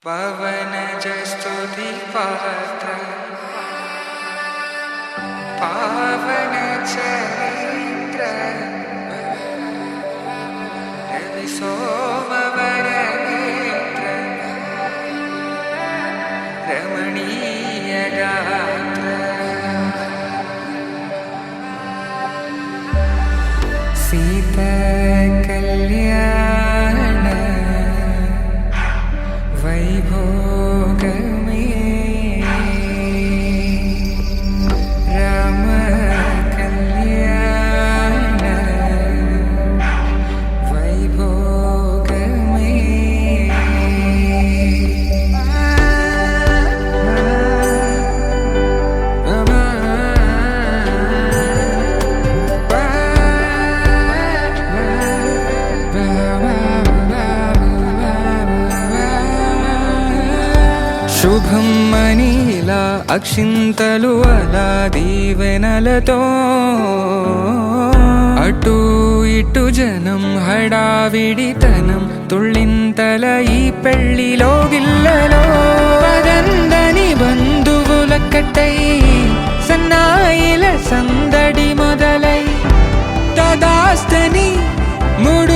పవనజస్తుతి పాత్ర పావన చరిత్ర రవి సోమవర నేత్ర రమణీయ గాత్ర సీత కళ్యాణ వైభోగమే రామ కళ్యాణ వైభోగమే శుభం మనీలా అక్షింతలు అలా దీవెనలతో అటు ఇటు జనం హడావిడితనం తుళ్ళింతల ఈ పెళ్లిలో గిల్లలో పదందని బంధువుల కట్టై సన్నాయిల సందడి మొదలై తదాస్తని ముడు